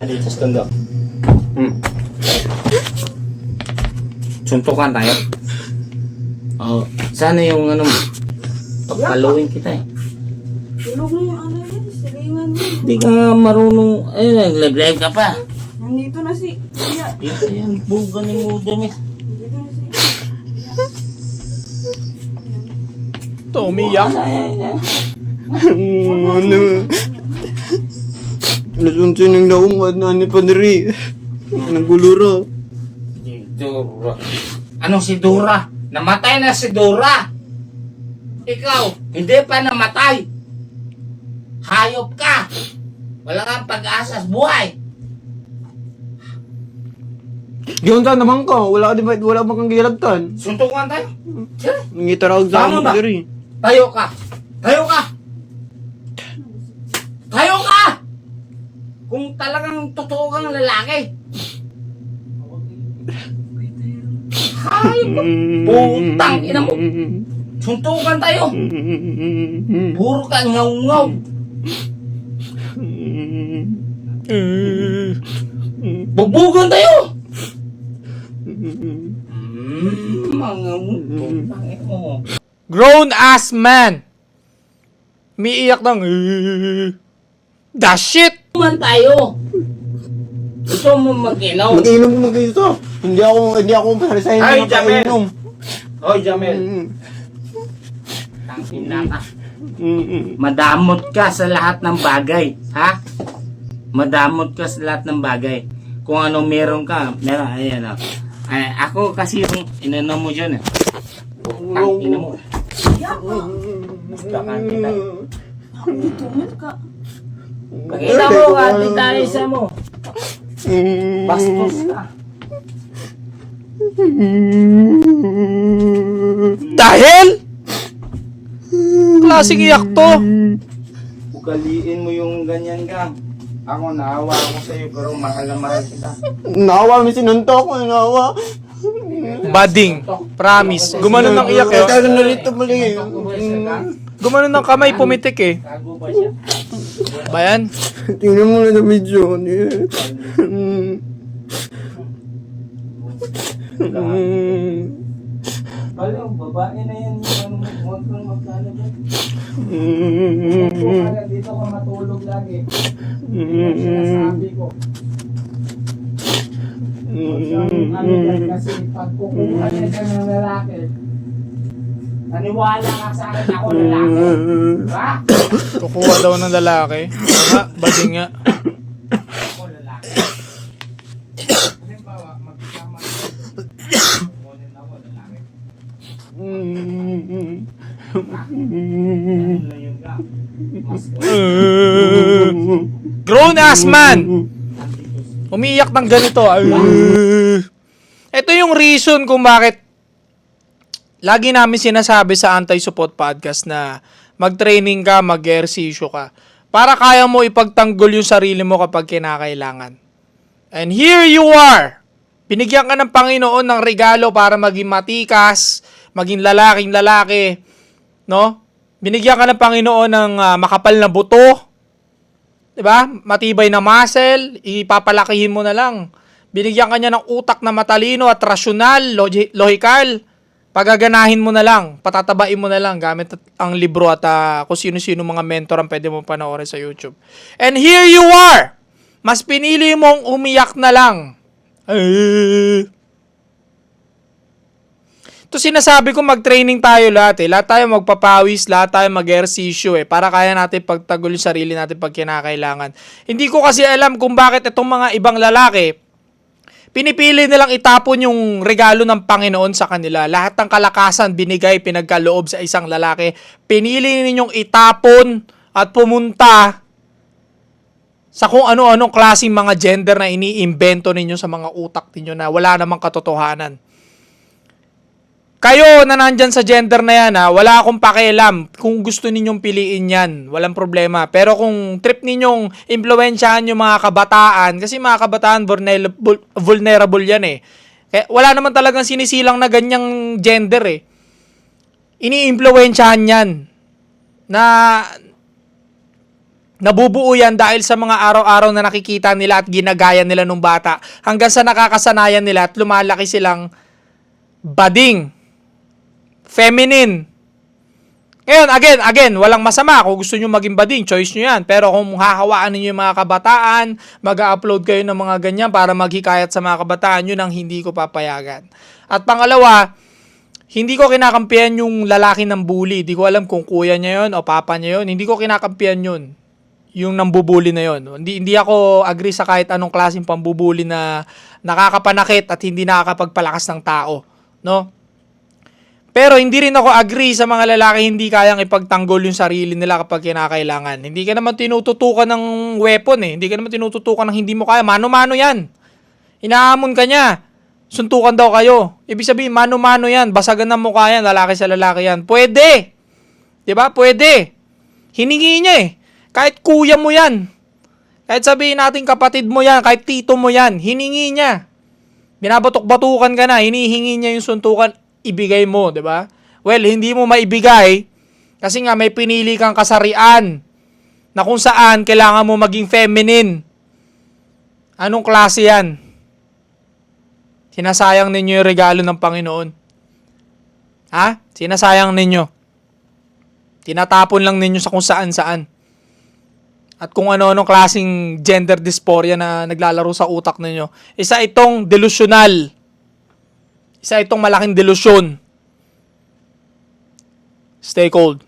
Dito sa tondo. Suntukan tayo. Oh, sana yung ano mo. Pagpaluin kita eh. Tulog na yung ano yan, silingan mo. Hindi ka marunong, ayun, nag-live ka pa. Nandito na si Kuya. Ito yan, buga ni mo damit. Nandito na si Ito, umiyak. Ano? Nasunsin ng naungad na ni Panri. Naguluro. Dora. Anong si Dora? Namatay na si Dora. Ikaw, hindi pa namatay. Hayop ka. Wala kang pag-asa sa buhay. Diyon ka naman ka. Wala bang kang gilagtan. Suntukan tayo. Sige. Nangitarag sa Tama akin ba? Panri. Tayo ka. Tayo ka. Tayo ka. Kung talagang totoo kang lalaki. Hayop ka. Putang ina mo. Suntukan tayo. Puro ka ngaw-ngaw. Bugbugan tayo. Mga putang ina mo. Grown ass man. Umiiyak ng the shit. Man tayo. Gusto mo mag-inaw. Mag-inom mo mag-ito. Hindi ako parisahin Ay, ng Jamel. painom. Hoy, Jamel. Tangin na ka. Madamot ka sa lahat ng bagay. Ha? Madamot ka sa lahat ng bagay. Kung ano meron ka, meron. Ayan o. Ay, ako kasi yung inano mo dyan eh. Tangin mo. Kakantita. Tumot ka. Pakita mo, kantita isa mo. Bastos ka. Dahil? Klaseng iyak to. Ugaliin mo yung ganyan ka. Ako, naawa ako sa'yo, pero mahal na mahal kita. Naawa, may sinuntok ko. Naawa. Bading. Promise. Gumanon ng iyak eh. Kaya narito mali. Gumanon ng kamay, pumitik eh. Tago ba siya? Bayan? Tingnan mo na na video. Alam, babae na yan. Huwag kang magkano ba? Kung ka dito ka matulog lagi. Yung sinasabi ko. Huwag kang ano yan, kasi pag kukuha niya dyan ng lalaki, naniwala ka sa akin ako lalaki. Ha? Kukuha daw ng lalaki. Tama, bading nga. Ako lalaki. Halimbawa, magkasama kukunin ako lalaki. Ano lang yun ka? Mas Grown ass man. Umiiyak ng ganito. Ito yung reason kung bakit lagi namin sinasabi sa Anti-Support Podcast na mag-training ka, mag-ehersisyo ka. Para kaya mo ipagtanggol yung sarili mo kapag kinakailangan. And here you are. Binigyan ka ng Panginoon ng regalo para maging matikas, maging lalaking lalaki. No? Binigyan ka ng Panginoon ng makapal na buto. Diba? Matibay na muscle, ipapalakihin mo na lang. Binigyan ka niya ng utak na matalino at rasyonal, lohikal. Pagaganahin mo na lang, patatabain mo na lang gamit ang libro at kung sino-sino mga mentor ang pwede mo panoorin sa YouTube. And here you are! Mas pinili mong umiyak na lang. Ito sinasabi ko, mag-training tayo lahat eh. Lahat tayo magpapawis, lahat tayo mag-ehersisyo eh. Para kaya natin pagtagol yung sarili natin pag kinakailangan. Hindi ko kasi alam kung bakit itong mga ibang lalaki, pinipili nilang itapon yung regalo ng Panginoon sa kanila. Lahat ng kalakasan binigay, pinagkaloob sa isang lalaki. Pinili ninyong itapon at pumunta sa kung ano-anong klaseng mga gender na iniimbento ninyo sa mga utak ninyo na wala namang katotohanan. Kayo na nandyan sa gender na yan, wala akong pakialam kung gusto ninyong piliin yan. Walang problema. Pero kung trip ninyong impluwensyahan yung mga kabataan, kasi mga kabataan vulnerable yan eh. Kaya wala naman talagang sinisilang na ganyang gender eh. Ini-impluwensyahan yan. Na Nabubuo yan dahil sa mga araw-araw na nakikita nila at ginagaya nila nung bata hanggang sa nakakasanayan nila at lumalaki silang bading, feminine. Ngayon, again, walang masama. Kung gusto nyo maging bading, choice nyo yan. Pero kung hahawaan ninyo yung mga kabataan, mag-upload kayo ng mga ganyan para maghikayat sa mga kabataan, yun ang hindi ko papayagan. At pangalawa, hindi ko kinakampihan yung lalaki ng bully. Hindi ko alam kung kuya niya yun o papa niya yun. Hindi ko kinakampihan yun. Yung nambubuli na yun. Hindi ako agree sa kahit anong klaseng pambubuli na nakakapanakit at hindi nakakapagpalakas ng tao. No? Pero hindi rin ako agree sa mga lalaki hindi kayang ipagtanggol yung sarili nila kapag kinakailangan. Hindi ka naman tinututukan ng weapon eh. Hindi ka naman tinututukan ng hindi mo kaya. Mano-mano yan. Inaamon ka niya. Suntukan daw kayo. Ibig sabihin, mano-mano yan. Basagan ng mukha yan. Lalaki sa lalaki yan. Pwede. Diba? Pwede. Hiningi niya eh. Kahit kuya mo yan. Kahit sabihin natin kapatid mo yan. Kahit tito mo yan. Hiningi niya. Binabatok-batukan ka na. Hinihingi niya yung suntukan. Ibigay mo, 'di ba? Well, hindi mo maibigay kasi nga may pinili kang kasarian na kung saan kailangan mo maging feminine. Anong klase 'yan? Sinasayang ninyo yung regalo ng Panginoon. Ha? Sinasayang ninyo. Tinatapon lang ninyo sa kung saan-saan. At kung ano-anong klaseng gender dysphoria na naglalaro sa utak ninyo. Isa itong delusional. Isa itong malaking delusyon. Stay cold.